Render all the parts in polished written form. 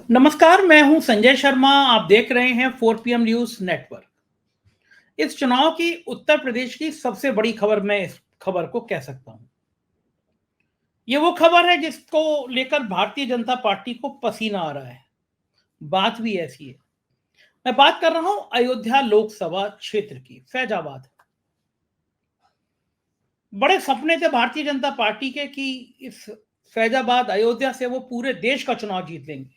नमस्कार, मैं हूं संजय शर्मा। आप देख रहे हैं 4 PM न्यूज नेटवर्क। इस चुनाव की उत्तर प्रदेश की सबसे बड़ी खबर, मैं इस खबर को कह सकता हूं। ये वो खबर है जिसको लेकर भारतीय जनता पार्टी को पसीना आ रहा है। बात भी ऐसी है। मैं बात कर रहा हूं अयोध्या लोकसभा क्षेत्र की, फैजाबाद। बड़े सपने थे भारतीय जनता पार्टी के कि इस फैजाबाद अयोध्या से वो पूरे देश का चुनाव जीत लेंगे।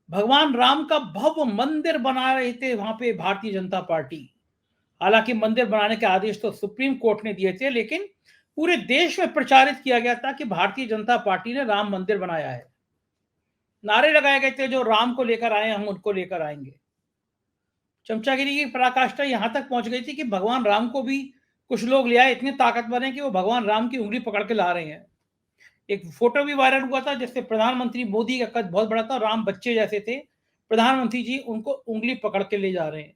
भगवान राम का भव्य मंदिर बना रहे थे वहां पे भारतीय जनता पार्टी। हालांकि मंदिर बनाने के आदेश तो सुप्रीम कोर्ट ने दिए थे, लेकिन पूरे देश में प्रचारित किया गया था कि भारतीय जनता पार्टी ने राम मंदिर बनाया है। नारे लगाए गए थे, जो राम को लेकर आए हम उनको लेकर आएंगे। चमचागिरी की पराकाष्ठा यहां तक पहुंच गई थी कि भगवान राम को भी कुछ लोग ले आए, इतने ताकतवर हैं कि वो भगवान राम की उंगली पकड़ के ला रहे हैं। एक फोटो भी वायरल हुआ था जिससे प्रधानमंत्री मोदी का कद बहुत बड़ा था, राम बच्चे जैसे थे। प्रधानमंत्री जी उनको उंगली पकड़ के ले जा रहे हैं।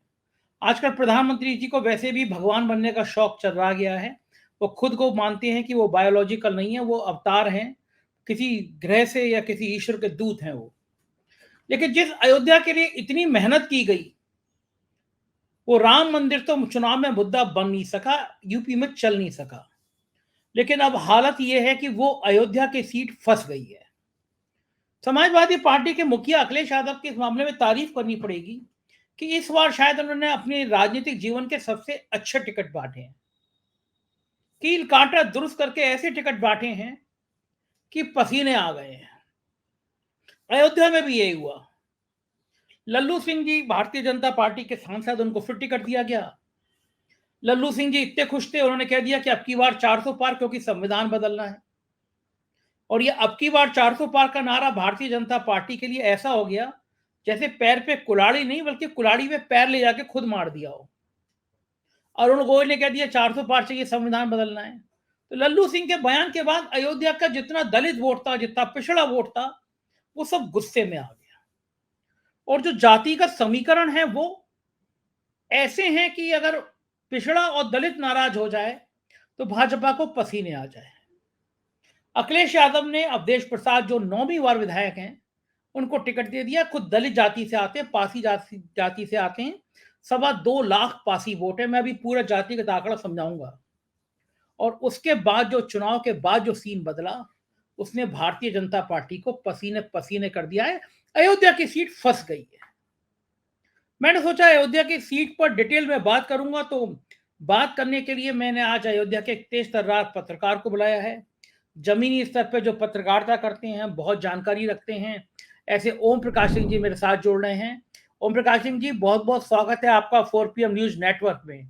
आजकल प्रधानमंत्री जी को वैसे भी भगवान बनने का शौक चल रहा गया है। वो खुद को मानते हैं कि वो बायोलॉजिकल नहीं है, वो अवतार हैं, किसी ग्रह से या किसी ईश्वर के दूत हैं वो। लेकिन जिस अयोध्या के लिए इतनी मेहनत की गई, वो राम मंदिर तो चुनाव में मुद्दा बन नहीं सका, यूपी में चल नहीं सका। लेकिन अब हालत ये है कि वो अयोध्या की सीट फंस गई है। समाजवादी पार्टी के मुखिया अखिलेश यादव की इस मामले में तारीफ करनी पड़ेगी कि इस बार शायद उन्होंने अपने राजनीतिक जीवन के सबसे अच्छे टिकट बांटे हैं। कील कांटा दुरुस्त करके ऐसे टिकट बांटे हैं कि पसीने आ गए हैं। अयोध्या में भी यही हुआ। लल्लू सिंह जी भारतीय जनता पार्टी के सांसद, उनको फिर टिकट दिया गया। लल्लू सिंह जी इतने खुश थे, उन्होंने कह दिया कि अब की बार 400 पार, क्योंकि संविधान बदलना है। और ये अब की बार 400 पार का नारा भारतीय जनता पार्टी के लिए ऐसा हो गया जैसे पैर पे कुल्हाड़ी नहीं, बल्कि कुल्हाड़ी में पैर ले जाके खुद मार दिया हो। अरुण गोयल ने कह दिया 400 पार चाहिए, संविधान बदलना है। तो लल्लू सिंह के बयान के बाद अयोध्या का जितना दलित वोट था, जितना पिछड़ा वोट था, वो सब गुस्से में आ गया। और जो जातिगत समीकरण है वो ऐसे हैं कि अगर पिछड़ा और दलित नाराज हो जाए तो भाजपा को पसीने आ जाए। अखिलेश यादव ने अवधेश प्रसाद, जो 9वीं बार विधायक हैं, उनको टिकट दे दिया। खुद दलित जाति से आते हैं, पासी जाति से आते हैं। 2.25 लाख पासी वोट है। मैं अभी पूरा जातिगत आंकड़ा समझाऊंगा। और उसके बाद जो चुनाव के बाद जो सीन बदला, उसने भारतीय जनता पार्टी को पसीने पसीने कर दिया है। अयोध्या की सीट फंस गई है। मैंने सोचा अयोध्या की सीट पर डिटेल में बात करूंगा, तो बात करने के लिए मैंने आज अयोध्या के एक तेज तर्रार पत्रकार को बुलाया है। जमीनी स्तर पर जो पत्रकारिता करते हैं, बहुत जानकारी रखते हैं, ऐसे ओम प्रकाश सिंह जी मेरे साथ जोड़ रहे हैं। ओम प्रकाश सिंह जी, बहुत बहुत स्वागत है आपका 4 PM न्यूज नेटवर्क में।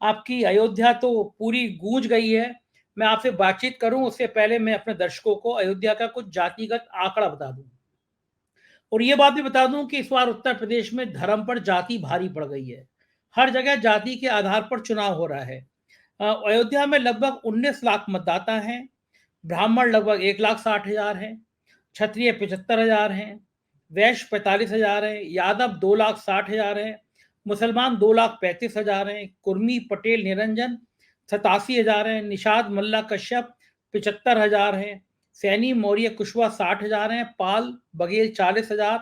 आपकी अयोध्या तो पूरी गूंज गई है। मैं आपसे बातचीत करूं उससे पहले मैं अपने दर्शकों को अयोध्या का कुछ जातिगत आंकड़ा बता दूं। और ये बात भी बता दूं कि इस बार उत्तर प्रदेश में धर्म पर जाति भारी पड़ गई है। हर जगह जाति के आधार पर चुनाव हो रहा है। अयोध्या में लगभग 19 लाख मतदाता हैं। ब्राह्मण लगभग 1,60,000 हैं। क्षत्रिय 75,000 हैं। वैश्य 45,000 हैं। यादव 2,60,000 हैं। मुसलमान 2,35,000 हैं। कुर्मी पटेल निरंजन 87,000 हैं। निषाद मल्ला कश्यप 75,000 हैं। सैनी मौर्य कुशवाहा 60,000 हैं। पाल बघेल 40,000।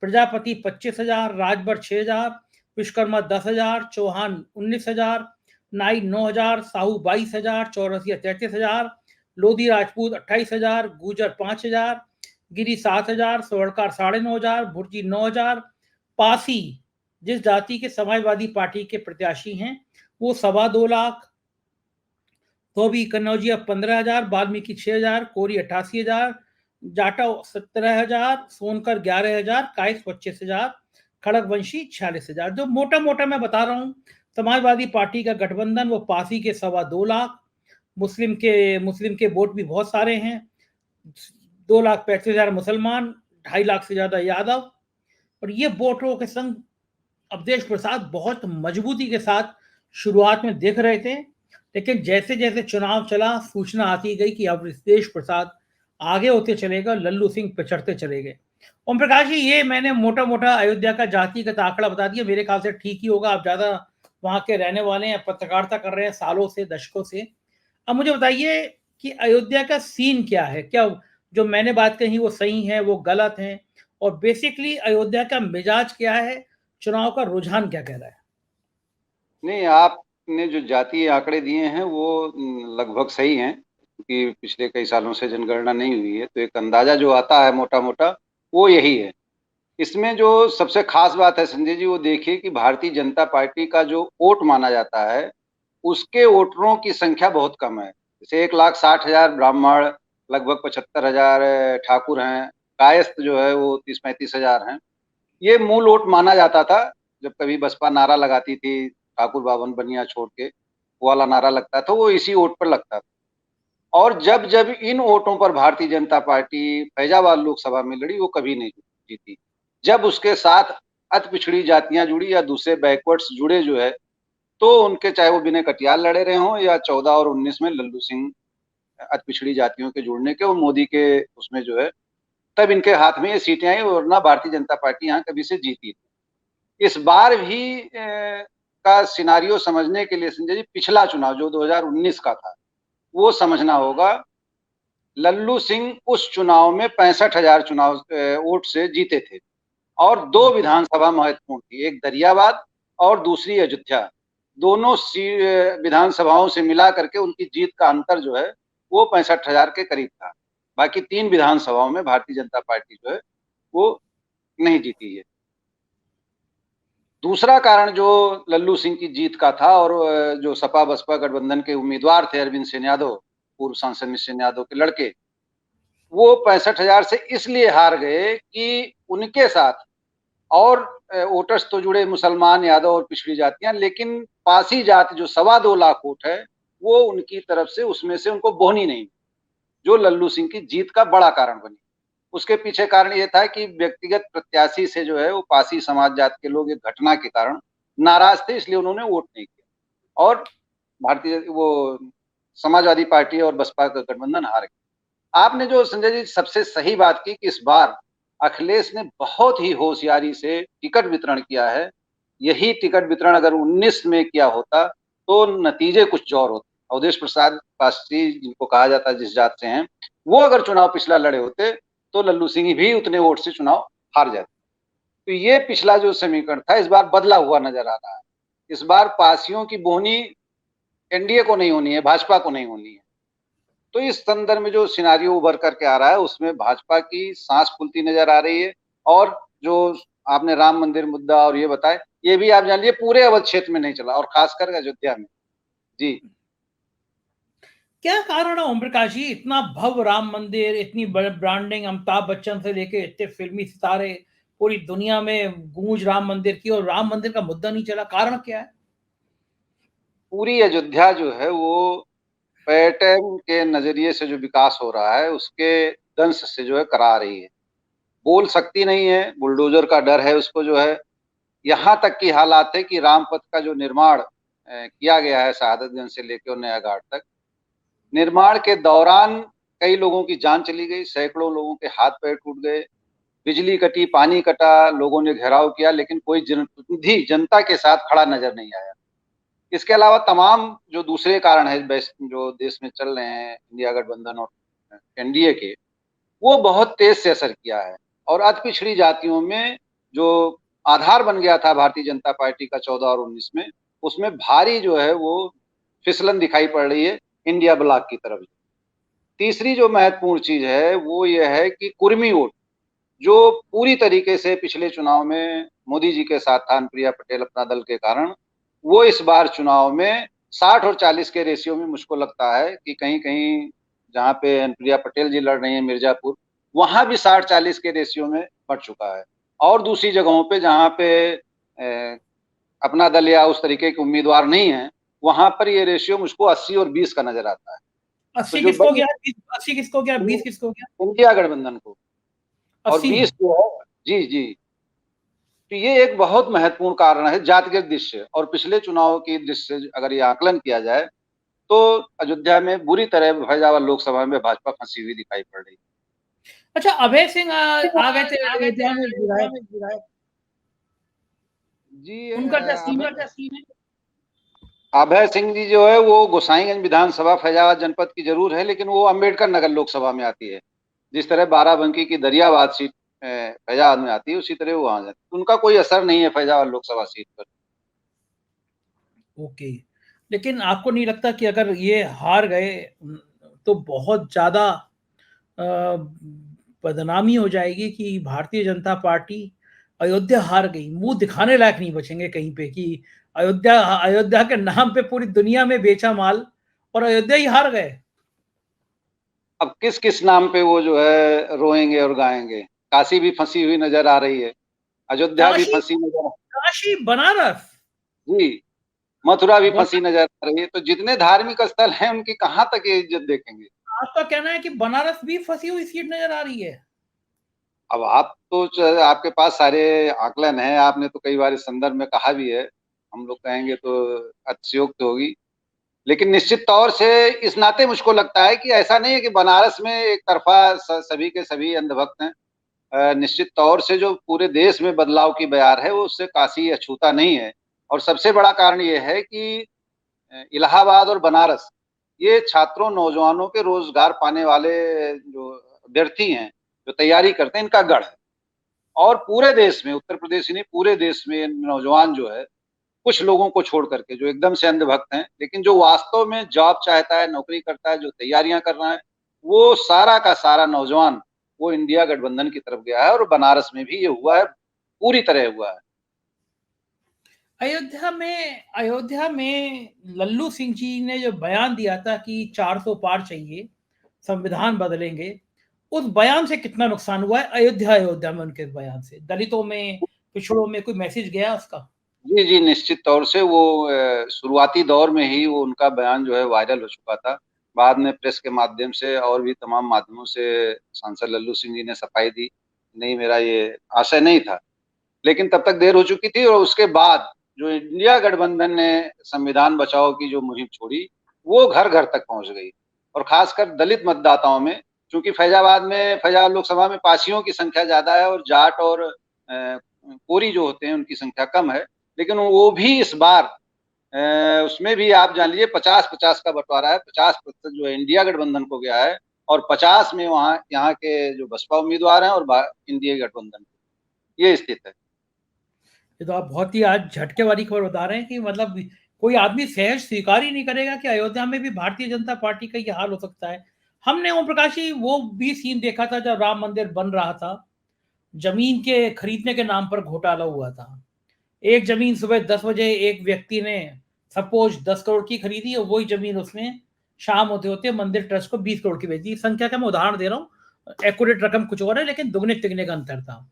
प्रजापति 25,000। राजभर 6,000। विश्वकर्मा 10,000। चौहान 19,000। नाई 9,000। साहू 22,000। चौरसिया 33,000। लोधी राजपूत 28,000। गुजर 5,000। गिरी 7,000। स्वर्णकार 9,500। भुर्जी 9,000। पासी, जिस जाति के समाजवादी पार्टी के प्रत्याशी हैं, वो 2.25 लाख। धोबी कन्नौजिया 15,000। वाल्मीकि 6,000। कोरी 88,000। जाटा 17,000। सोनकर 11,000। काइस 25,000। खड़गवंशी 46,000। जो मोटा मोटा मैं बता रहा हूँ, समाजवादी पार्टी का गठबंधन वो पासी के 2.25 लाख। मुस्लिम के वोट भी बहुत सारे हैं। 2,35,000 मुसलमान, 2.5 लाख से ज्यादा यादव। और ये वोटरों के संग अवधेश प्रसाद बहुत मजबूती के साथ शुरुआत में देख रहे थे। लेकिन जैसे जैसे चुनाव चला, सूचना आती गई कि अवधेश प्रसाद आगे होते चलेगा, लल्लू सिंह पिछड़ते चले गए। ओम प्रकाश जी, ये मैंने मोटा मोटा अयोध्या का जातिगत आंकड़ा बता दिया। मेरे ख्याल से ठीक ही होगा, आप ज्यादा वहां के रहने वाले हैं, पत्रकारिता कर रहे हैं सालों से, दशकों से। अब मुझे बताइए कि अयोध्या का सीन क्या है, क्या जो मैंने बात कही वो सही है, वो गलत है, और बेसिकली अयोध्या का मिजाज क्या है, चुनाव का रुझान क्या कह रहा है? नहीं, आपने जो जातीय आंकड़े दिए हैं वो लगभग सही हैं, क्योंकि पिछले कई सालों से जनगणना नहीं हुई है, तो एक अंदाजा जो आता है मोटा मोटा वो यही है। इसमें जो सबसे खास बात है संजय जी, वो देखिए कि भारतीय जनता पार्टी का जो वोट माना जाता है उसके वोटरों की संख्या बहुत कम है। जैसे 1,60,000 ब्राह्मण, लगभग 75,000 ठाकुर हैं, कायस्थ जो है वो 30-35,000 हैं। ये मूल वोट माना जाता था। जब कभी बसपा नारा लगाती थी, ठाकुर बावन बनिया छोड़ के, वो वाला नारा लगता था, वो इसी वोट पर लगता था। और जब जब इन वोटों पर भारतीय जनता पार्टी फैजाबाद लोकसभा में लड़ी, वो कभी नहीं जीती। जब उसके साथ अति पिछड़ी जातियां जुड़ी या दूसरे बैकवर्ड्स जुड़े जो है, तो उनके, चाहे वो विनय कटियाल लड़े रहे हों या 14 और 19 में लल्लू सिंह, अति पिछड़ी जातियों के जुड़ने के और मोदी के उसमें जो है, तब इनके हाथ में ये सीटें आई, वरना भारतीय जनता पार्टी यहाँ कभी से जीती थी। इस बार भी का सिनारियो समझने के लिए संजय जी, पिछला चुनाव जो 2019 का था वो समझना होगा। लल्लू सिंह उस चुनाव में 65,000 चुनाव वोट से जीते थे और 2 विधानसभा महत्वपूर्ण थी, एक दरियाबाद और दूसरी अयोध्या। दोनों विधानसभाओं से मिला करके उनकी जीत का अंतर जो है वो 65,000 के करीब था। बाकी 3 विधानसभाओं में भारतीय जनता पार्टी जो है वो नहीं जीती है। दूसरा कारण जो लल्लू सिंह की जीत का था, और जो सपा बसपा गठबंधन के उम्मीदवार थे अरविंद सेन यादव, पूर्व सांसद निश्चित यादव के लड़के, वो 65,000 से इसलिए हार गए कि उनके साथ और वोटर्स तो जुड़े मुसलमान, यादव और पिछड़ी जातियां, लेकिन पासी जात जो 2.25 लाख वोट है वो उनकी तरफ से, उसमें से उनको बोहनी नहीं, जो लल्लू सिंह की जीत का बड़ा कारण बनी। उसके पीछे कारण ये था कि व्यक्तिगत प्रत्याशी से जो है वो पासी समाज जात के लोग एक घटना के कारण नाराज थे, इसलिए उन्होंने वोट नहीं किया और भारतीय वो समाजवादी पार्टी और बसपा का गठबंधन हार गया। आपने जो संजय जी सबसे सही बात की कि इस बार अखिलेश ने बहुत ही होशियारी से टिकट वितरण किया है। यही टिकट वितरण अगर 19 में किया होता तो नतीजे कुछ और होते। अवधेश प्रसाद पासी, जिनको कहा जाता है जिस जात से हैं, वो अगर चुनाव पिछला लड़े होते तो लल्लू सिंह भी उतने वोट से चुनाव हार जाते। तो ये पिछला जो समीकरण था इस बार बदला हुआ नजर आ रहा है। इस बार पासियों की बोहनी एनडीए को नहीं होनी है, भाजपा को नहीं होनी है। तो इस संदर्भ में जो सिनारियो उभर करके आ रहा है उसमें भाजपा की सांस फूलती नजर आ रही है। और जो आपने राम मंदिर मुद्दा और ये बताए, ये भी आप जान लीजिए पूरे अवध क्षेत्र में नहीं चला, और खासकर अयोध्या में। जी, क्या कारण है ओम प्रकाश जी, इतना भव्य राम मंदिर, इतनी ब्रांडिंग, अमिताभ बच्चन से लेके इतने फिल्मी सितारे, पूरी दुनिया में गूंज राम मंदिर की, और राम मंदिर का मुद्दा नहीं चला, कारण क्या है? पूरी अयोध्या जो है वो पर्यटन के नजरिए से जो विकास हो रहा है उसके दंश से जो है करा रही है। बोल सकती नहीं है, बुलडोजर का डर है उसको जो है। यहाँ तक की हालात है कि रामपथ का जो निर्माण किया गया है शहादतगंज से लेकर और नया घाट तक, निर्माण के दौरान कई लोगों की जान चली गई, सैकड़ों लोगों के हाथ पैर टूट गए, बिजली कटी, पानी कटा, लोगों ने घेराव किया, लेकिन कोई जनप्रतिनिधि जनता के साथ खड़ा नजर नहीं आया। इसके अलावा तमाम जो दूसरे कारण है जो देश में चल रहे हैं इंडिया गठबंधन और एनडीए के, वो बहुत तेज से असर किया है। और अति पिछड़ी जातियों में जो आधार बन गया था भारतीय जनता पार्टी का 14 और 19 में, उसमें भारी जो है वो फिसलन दिखाई पड़ रही है इंडिया ब्लॉक की तरफ। तीसरी जो महत्वपूर्ण चीज है वो ये है कि कुर्मी वोट, जो पूरी तरीके से पिछले चुनाव में मोदी जी के साथ था, अनुप्रिया पटेल अपना दल के कारण, वो इस बार चुनाव में 60 और 40 के रेशियो में मुझको लगता है कि कहीं कहीं जहाँ पे अनुप्रिया पटेल जी लड़ रही है मिर्जापुर, वहां भी 60-40 के रेशियो में बढ़ चुका है। और दूसरी जगहों पे जहाँ पे अपना दल या उस तरीके के उम्मीदवार नहीं है, वहां पर ये रेशियो मुझको 80 और 20 का नजर आता है। तो 80 जो किसको गया, 80 किसको गया, 20 किसको गया? इंडिया गठबंधन को, और 80 20 जो है, जी जी, तो ये एक बहुत महत्वपूर्ण कारण है जातिगत दृश्य। और पिछले चुनाव की दृश्य से अगर ये आकलन किया जाए तो अयोध्या में बुरी तरह फैजाबाद लोकसभा में भाजपा फंसी हुई दिखाई पड़ रही अच्छा, अभय सिंह आ गए थे है। अयोध्या में विधायक, जी, उनका क्या सीन है? अभय सिंह जी जो है वो गोसाईगंज विधानसभा फैजाबाद जनपद की जरूर है, लेकिन वो अम्बेडकर नगर लोकसभा में आती है। जिस तरह बाराबंकी की दरियाबाद सीट फैजाबाद में आती है उसी तरह वो वहां जाती है। उनका कोई असर नहीं है फैजाबाद लोकसभा सीट पर। ओके, लेकिन आपको नहीं लगता कि अगर ये हार गए तो बहुत ज्यादा बदनामी हो जाएगी कि भारतीय जनता पार्टी अयोध्या हार गई, मुंह दिखाने लायक नहीं बचेंगे कहीं पे कि अयोध्या अयोध्या के नाम पे पूरी दुनिया में बेचा माल और अयोध्या ही हार गए। अब किस किस नाम पे वो जो है रोएंगे और गाएंगे। काशी भी फंसी हुई नजर आ रही है, अयोध्या भी काशी, फंसी नजर काशी बनारस, जी, मथुरा भी फंसी बनारस। नजर आ रही है। तो जितने धार्मिक स्थल हैं उनकी कहाँ तक ये इज्जत देखेंगे। आपका कहना है कि बनारस भी फंसी हुई सीट नजर आ रही है। अब आप तो आपके पास सारे आकलन है, आपने तो कई बार इस संदर्भ में कहा भी है, हम लोग कहेंगे तो अतिशयोक्ति होगी। लेकिन निश्चित तौर से इस नाते मुझको लगता है कि ऐसा नहीं है कि बनारस में एक तरफा सभी के सभी अंधभक्त हैं। निश्चित तौर से जो पूरे देश में बदलाव की बयार है वो उससे काशी अछूता नहीं है। और सबसे बड़ा कारण ये है कि इलाहाबाद और बनारस ये छात्रों नौजवानों के रोजगार पाने वाले जो अभ्यर्थी हैं, जो तैयारी करते हैं, इनका गढ़ है। और पूरे देश में, उत्तर प्रदेश ही नहीं पूरे देश में नौजवान जो है, कुछ लोगों को छोड़ करके जो एकदम से अंधभक्त हैं, लेकिन जो वास्तव में जॉब चाहता है, नौकरी करता है, जो तैयारियां कर रहा है, वो सारा का सारा नौजवान वो इंडिया गठबंधन की तरफ गया है। और बनारस में भी ये हुआ है, पूरी तरह हुआ है। अयोध्या में लल्लू सिंह जी ने जो बयान दिया था कि 400 पार चाहिए, संविधान बदलेंगे, उस बयान से कितना नुकसान हुआ है अयोध्या अयोध्या में? उनके बयान से दलितों में, पिछड़ों में कोई मैसेज गया उसका? जी जी, निश्चित तौर से वो शुरुआती दौर में ही वो उनका बयान जो है वायरल हो चुका था। बाद में प्रेस के माध्यम से और भी तमाम माध्यमों से सांसद लल्लू सिंह जी ने सफाई दी, नहीं मेरा ये आशय नहीं था। लेकिन तब तक देर हो चुकी थी। और उसके बाद जो इंडिया गठबंधन ने संविधान बचाओ की जो मुहिम छोड़ी, वो घर घर तक पहुंच गई। और खासकर दलित मतदाताओं में, क्योंकि फैजाबाद लोकसभा में पासियों की संख्या ज्यादा है और जाट और कोरी जो होते हैं उनकी संख्या कम है। लेकिन वो भी इस बार उसमें भी आप जान लीजिए 50-50 का बंटवारा है। 50% जो है इंडिया गठबंधन को गया है और 50 में वहाँ यहाँ के जो बसपा उम्मीदवार हैं और इंडिया गठबंधन, ये स्थिति है। ये तो आप बहुत ही आज झटके वाली खबर बता रहे हैं कि मतलब कोई आदमी सहज स्वीकार ही नहीं करेगा कि अयोध्या में भी भारतीय जनता पार्टी का ये हाल हो सकता है। हमने ओम प्रकाश जी वो भी सीन देखा था जब राम मंदिर बन रहा था, जमीन के खरीदने के नाम पर घोटाला हुआ था। एक जमीन सुबह 10 बजे एक व्यक्ति ने सपोज 10 करोड़ की खरीदी और वही जमीन उसने शाम होते होते मंदिर ट्रस्ट को 20 करोड़ की बेच दी। संख्या का मैं उदाहरण दे रहा हूँ, एक्यूरेट रकम कुछ और है लेकिन दुगने तिगने का अंतर था।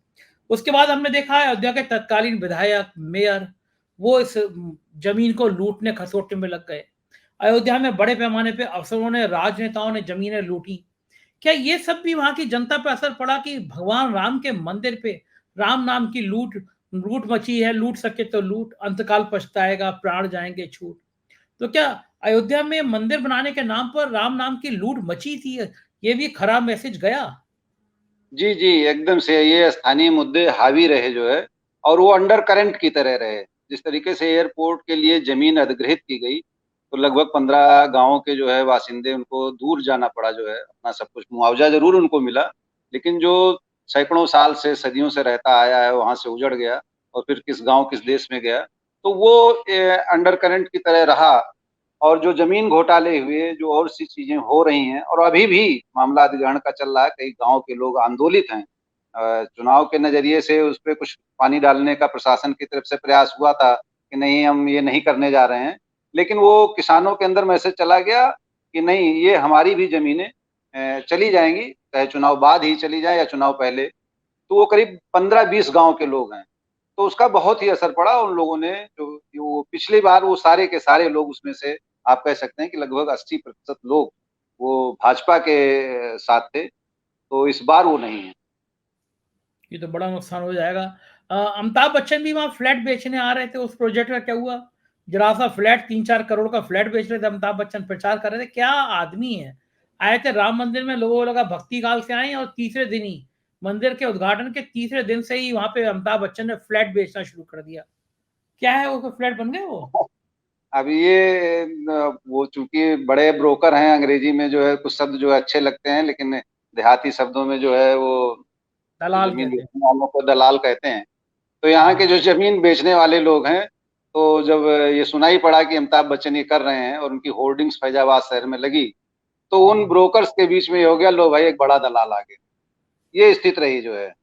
उसके बाद हमने देखा है अयोध्या के तत्कालीन विधायक, मेयर, वो इस जमीन को लूटने खसोटने में लग गए। अयोध्या में बड़े पैमाने पे अफसरों ने, राजनेताओं ने जमीनें लूटी। क्या ये सब भी वहां की जनता पे असर पड़ा कि भगवान राम के मंदिर पे राम नाम की लूट लूट मची है? लूट सके तो लूट, अंतकाल पछताएगा, प्राण जाएंगे छूट। तो क्या अयोध्या में मंदिर बनाने के नाम पर राम नाम की लूट मची थी? ये भी खराब मैसेज गया। जी जी, एकदम से ये स्थानीय मुद्दे हावी रहे जो है, और वो अंडर करंट की तरह रहे। जिस तरीके से एयरपोर्ट के लिए जमीन अधिग्रहित की गई, तो लगभग 15 गांवों के जो है बासिंदे, उनको दूर जाना पड़ा जो है। अपना सब कुछ मुआवजा जरूर उनको मिला, लेकिन जो सैकड़ों साल से सदियों से रहता आया है वहां से उजड़ गया और फिर किस गांव किस देश में गया। तो वो अंडर करंट की तरह रहा। और जो जमीन घोटाले हुए, जो और सी चीजें हो रही हैं, और अभी भी मामला अधिग्रहण का चल रहा है, कई गांव के लोग आंदोलित हैं। चुनाव के नजरिए से उस पर कुछ पानी डालने का प्रशासन की तरफ से प्रयास हुआ था कि नहीं हम ये नहीं करने जा रहे हैं, लेकिन वो किसानों के अंदर मैसेज चला गया कि नहीं, ये हमारी भी जमीनें चली जाएंगी, चाहे चुनाव बाद ही चली जाए या चुनाव पहले। तो वो करीब 15-20 गांव के लोग हैं। तो उसका बहुत ही असर पड़ा उन लोगों ने। जो पिछली बार वो सारे के सारे लोग, उसमें से आप कह सकते हैं कि लगभग 80% लोग वो भाजपा के साथ थे। तो इस बार वो नहीं है। ये तो बड़ा नुकसान हो जाएगा। अमिताभ बच्चन भी वहां फ्लैट बेचने आ रहे थे, उस प्रोजेक्ट का क्या हुआ? जरा सा फ्लैट, 3-4 करोड़ का फ्लैट बेच रहे थे अमिताभ बच्चन, प्रचार कर रहे थे। क्या आदमी है! आए थे राम मंदिर में, लोगों को लगा भक्ति काल से आए और तीसरे दिन ही, मंदिर के उद्घाटन के तीसरे दिन से ही वहां पे अमिताभ बच्चन ने फ्लैट बेचना शुरू कर दिया। क्या है वो, फ्लैट बन गए वो? अब ये वो चूंकि बड़े ब्रोकर हैं, अंग्रेजी में जो है कुछ शब्द जो है अच्छे लगते हैं, लेकिन देहाती शब्दों में जो है वो दलाल जमीन कहते हैं। बेचने वालों को दलाल कहते हैं। तो यहाँ के हाँ। जो जमीन बेचने वाले लोग हैं, तो जब ये सुनाई पड़ा कि अमिताभ बच्चन ये कर रहे हैं और उनकी होर्डिंग्स फैजाबाद शहर में लगी, तो उन ब्रोकर्स के बीच में ये हो गया, लो भाई एक बड़ा दलाल आ गया। ये स्थिति रही जो है।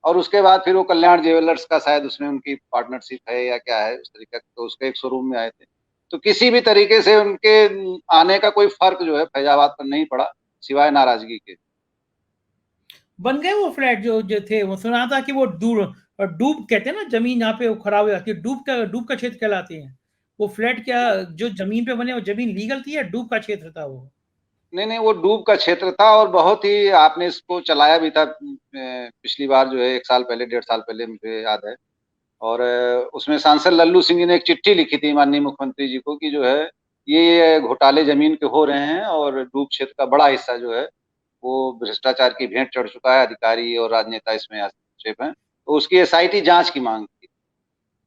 और उसके बाद फिर वो कल्याण ज्वेलर्स का शायद उसमें उनकी पार्टनरशिप है या क्या है उस तरीके का, तो उसके एक शोरूम में आए थे। तो किसी भी तरीके से उनके आने का कोई फर्क जो है फैजाबाद पर नहीं पड़ा, सिवाय नाराजगी के। बन गए वो फ्लैट जो थे, वो सुना था कि वो डूब कहते हैं ना, जमीन यहाँ पे वो खराब हो जाती है, डूब का क्षेत्र कहलाते हैं वो फ्लैट। क्या जो जमीन पे बने वो जमीन लीगल थी या डूब का क्षेत्र था वो? नहीं नहीं, वो डूब का क्षेत्र था और बहुत ही, आपने इसको चलाया भी था पिछली बार जो है, 1 साल पहले 1.5 साल पहले, मुझे याद है। और उसमें सांसद लल्लू सिंह जी ने एक चिट्ठी लिखी थी माननीय मुख्यमंत्री जी को कि जो है ये घोटाले जमीन के हो रहे हैं और डूब क्षेत्र का बड़ा हिस्सा जो है वो भ्रष्टाचार की भेंट चढ़ चुका है, अधिकारी और राजनेता इसमें हस्तक्षेप हैं, तो उसकी एसआईटी जांच की मांग की।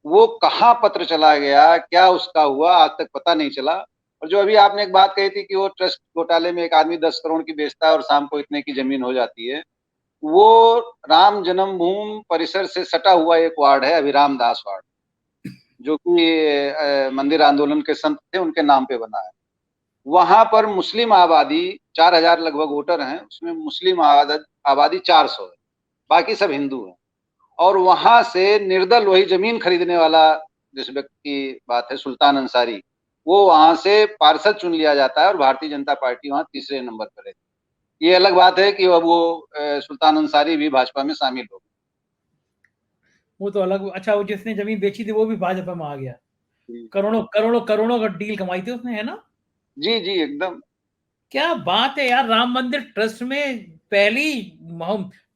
वो कहाँ पत्र चला गया, क्या उसका हुआ, आज तक पता नहीं चला। और जो अभी आपने एक बात कही थी कि वो ट्रस्ट घोटाले में एक आदमी 10 करोड़ की बेचता है और शाम को इतने की जमीन हो जाती है, वो राम जन्मभूमि परिसर से सटा हुआ एक वार्ड है, अभिराम दास वार्ड, जो कि मंदिर आंदोलन के संत थे, उनके नाम पे बना है। वहां पर मुस्लिम आबादी 4,000 लगभग वोटर हैं, उसमें मुस्लिम आबादी 400 है, बाकी सब हिंदू हैं। और वहां से निर्दल वही जमीन खरीदने वाला जिस व्यक्ति की बात है, सुल्तान अंसारी, वो वहां से पार्षद चुन लिया जाता है और भारतीय जनता पार्टी वहां तीसरे नंबर पर रहती है। ये अलग बात है कि अब वो सुल्तान अंसारी भी भाजपा में शामिल हो वो तो अलग। अच्छा, वो जिसने जमीन बेची थी वो भी भाजपा में आ गया? गए। करोड़ों करोड़ों करोड़ों का डील कमाई थी उसने, है ना? जी जी एकदम। क्या बात है यार, राम मंदिर ट्रस्ट में पहली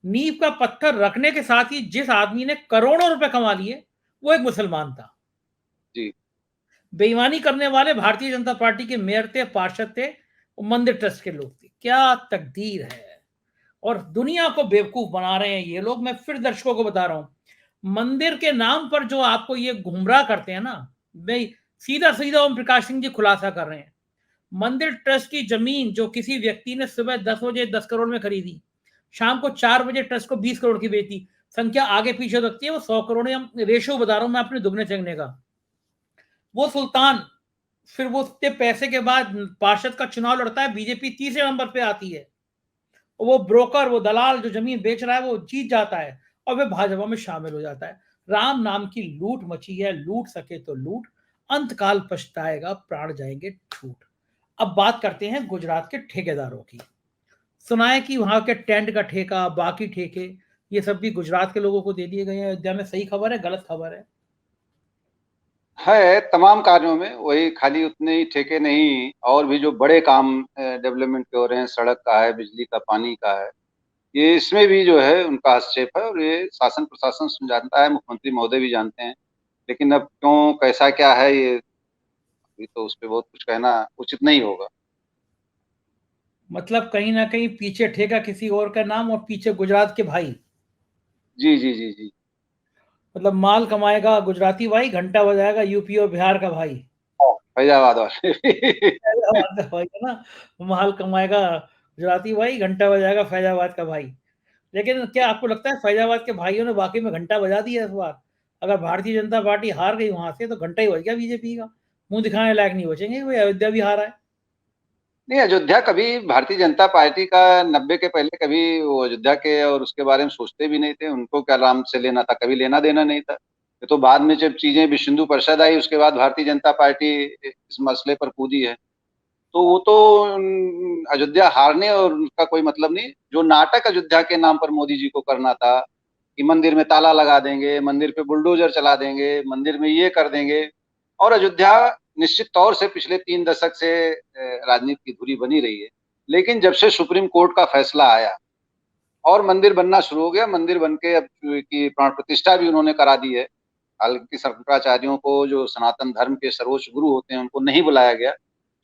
नींव का पत्थर रखने के साथ ही जिस आदमी ने करोड़ों रुपए कमा लिए वो एक मुसलमान था। जी बेईमानी करने वाले भारतीय जनता पार्टी के मेयर थे, पार्षद थे, मंदिर ट्रस्ट के लोग थे। क्या तकदीर है। और दुनिया को बेवकूफ बना रहे हैं ये लोग। मैं फिर दर्शकों को बता रहा हूं, मंदिर के नाम पर जो आपको ये गुमराह करते हैं ना, भाई सीधा सीधा ओम प्रकाश सिंह जी खुलासा कर रहे हैं। मंदिर ट्रस्ट की जमीन जो किसी व्यक्ति ने सुबह 10 बजे 10 करोड़ में खरीदी, शाम को 4 बजे ट्रस्ट को 20 करोड़ की बेची, संख्या आगे पीछे रखती है, वो 100 करोड़, या रेशो बता रहा हूं मैं अपने दुगने चगने का। वो सुल्तान फिर वो उतने पैसे के बाद पार्षद का चुनाव लड़ता है, बीजेपी तीसरे नंबर पे आती है, वो ब्रोकर, वो दलाल जो जमीन बेच रहा है वो जीत जाता है और वह भाजपा में शामिल हो जाता है। राम नाम की लूट मची है, लूट सके तो लूट, अंतकाल पछताएगा, प्राण जाएंगे छूट। अब बात करते हैं गुजरात के ठेकेदारों की। सुना है कि वहां के टेंट का ठेका, बाकी ठेके, ये सब भी गुजरात के लोगों को दे दिए गए हैं अयोध्या में। सही खबर है, गलत खबर है? है, तमाम कार्यों में वही, खाली उतने ही ठेके नहीं, और भी जो बड़े काम डेवलपमेंट के हो रहे हैं, सड़क का है, बिजली का, पानी का है, ये इसमें भी जो है उनका हस्तक्षेप है। और ये शासन प्रशासन जानता है, मुख्यमंत्री महोदय भी जानते हैं। लेकिन अब क्यों, कैसा क्या है, ये अभी तो उस पर बहुत कुछ कहना उचित नहीं होगा। मतलब कहीं ना कहीं पीछे ठेका किसी और का नाम और पीछे गुजरात के भाई। जी जी जी जी। मतलब माल कमाएगा गुजराती भाई, घंटा बजाएगा यूपी और बिहार का भाई। फैजाबाद वाले फैजाबाद का भाई है ना, माल कमाएगा गुजराती भाई, घंटा बजाएगा फैजाबाद का भाई। लेकिन क्या आपको लगता है फैजाबाद के भाइयों ने वाकई में घंटा बजा दिया इस बार? अगर भारतीय जनता पार्टी हार गई वहां से तो घंटा ही बज गया बीजेपी का। मुंह दिखाने लायक नहीं बचेंगे, भाई अयोध्या भी हारा है। नहीं, अयोध्या कभी भारतीय जनता पार्टी का 90 के पहले कभी वो अयोध्या के और उसके बारे में सोचते भी नहीं थे। उनको क्या राम से लेना था, कभी लेना देना नहीं था। ये तो बाद में जब चीजें विश्व हिंदू परिषद आई, उसके बाद भारतीय जनता पार्टी इस मसले पर कूदी है। तो वो तो अयोध्या हारने और उनका कोई मतलब नहीं। जो नाटक अयोध्या के नाम पर मोदी जी को करना था कि मंदिर में ताला लगा देंगे, मंदिर पे बुलडोजर चला देंगे, मंदिर में ये कर देंगे। और अयोध्या निश्चित तौर से पिछले 3 दशक से राजनीति की धुरी बनी रही है। लेकिन जब से सुप्रीम कोर्ट का फैसला आया और मंदिर बनना शुरू हो गया, मंदिर बन के अब की प्राण प्रतिष्ठा भी उन्होंने करा दी है। हालांकि शंकराचार्यों को, जो सनातन धर्म के सर्वोच्च गुरु होते हैं, उनको नहीं बुलाया गया।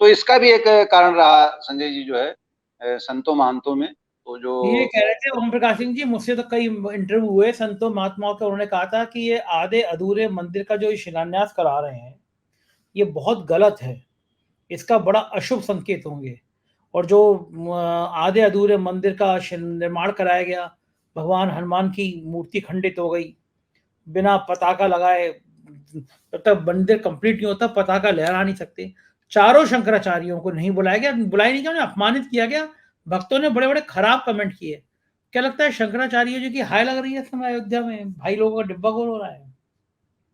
तो इसका भी एक कारण रहा संजय जी जो है संतों महंतों में। तो जो ये कह रहे थे ओम प्रकाश सिंह जी, मुझसे तो कई इंटरव्यू हुए संतों महात्माओं के, उन्होंने कहा था कि ये आधे अधूरे मंदिर का जो शिलान्यास करा रहे हैं ये बहुत गलत है, इसका बड़ा अशुभ संकेत होंगे। और जो आधे अधूरे मंदिर का निर्माण कराया गया, भगवान हनुमान की मूर्ति खंडित हो गई, बिना पताका लगाए तब तक मंदिर कंप्लीट नहीं होता, पताका लहरा नहीं सकते। चारों शंकराचार्यों को नहीं बुलाया गया, बुलाया नहीं गया, उन्हें अपमानित किया गया। भक्तों ने बड़े-बड़े खराब कमेंट किए। क्या लगता है शंकराचार्य जी की हाय लग रही है इस समय अयोध्या में? भाई लोगों का डिब्बा गोल हो रहा है।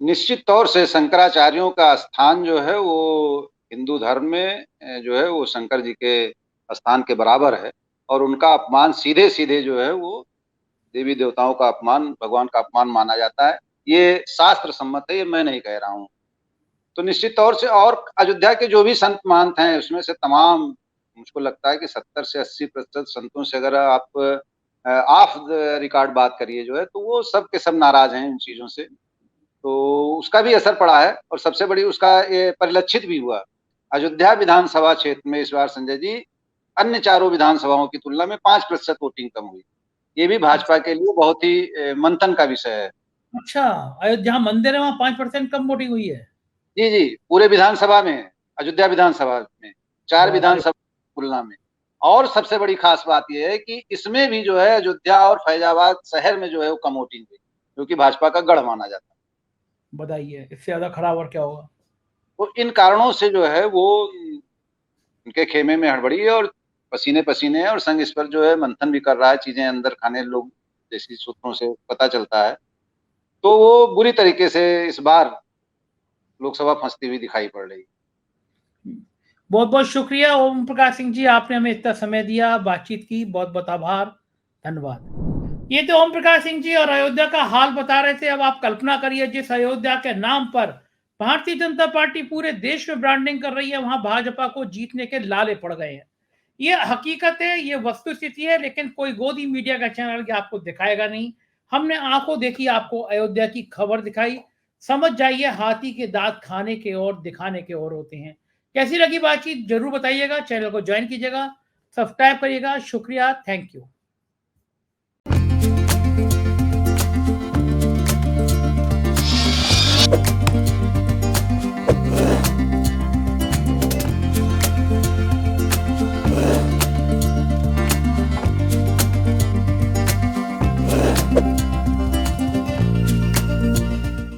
निश्चित तौर से शंकराचार्यों का स्थान जो है वो हिंदू धर्म में जो है वो शंकर जी के स्थान के बराबर है, और उनका अपमान सीधे सीधे जो है वो देवी देवताओं का अपमान, भगवान का अपमान माना जाता है। ये शास्त्र सम्मत है, ये मैं नहीं कह रहा हूँ। तो निश्चित तौर से, और अयोध्या के जो भी संत महंत हैं उसमें से तमाम, मुझको लगता है कि 70 से 80% संतों से अगर आप ऑफ द रिकॉर्ड बात करिए जो है, तो वो सब के सब नाराज हैं इन चीजों से। तो उसका भी असर पड़ा है, और सबसे बड़ी उसका ये परिलक्षित भी हुआ। अयोध्या विधानसभा क्षेत्र में इस बार संजय जी अन्य चारों विधानसभाओं की तुलना में 5% वोटिंग कम हुई। ये भी भाजपा के लिए बहुत ही मंथन का विषय है। अच्छा, अयोध्या मंदिर है वहाँ 5% कम वोटिंग हुई है। जी जी, पूरे विधानसभा में, अयोध्या विधानसभा में 4 बाप रे! विधानसभा की तुलना में। और सबसे बड़ी खास बात यह है कि इसमें भी जो है अयोध्या और फैजाबाद शहर में जो है वो कम वोटिंग हुई, जो कि भाजपा का गढ़ माना जाता है। बताइए, इससे ज़्यादा खराब और क्या होगा? तो इन कारणों से जो है वो उनके खेमे में हड़बड़ी है, और पसीने पसीने है, और संघ इस पर जो है मंथन भी कर रहा है, चीजें अंदर खाने लोग जैसी सूत्रों से पता चलता है। तो वो बुरी तरीके से इस बार लोकसभा फंसती हुई दिखाई पड़ रही है। बहुत-बहुत शुक्रिया ओम प्रकाश सिंह जी, आपने हमें इतना समय दिया, बातचीत की, बहुत-बहुत आभार, धन्यवाद। ये तो ओम प्रकाश सिंह जी और अयोध्या का हाल बता रहे थे। अब आप कल्पना करिए जिस अयोध्या के नाम पर भारतीय जनता पार्टी पूरे देश में ब्रांडिंग कर रही है, वहां भाजपा को जीतने के लाले पड़ गए हैं। ये हकीकत है, ये वस्तुस्थिति है, लेकिन कोई गोदी मीडिया का चैनल के आपको दिखाएगा नहीं। हमने आंखों देखी आपको अयोध्या की खबर दिखाई। समझ जाइए हाथी के दांत खाने के और दिखाने के और होते हैं। कैसी लगी बातचीत जरूर बताइएगा, चैनल को ज्वाइन कीजिएगा, सब्सक्राइब करिएगा। शुक्रिया, थैंक यू।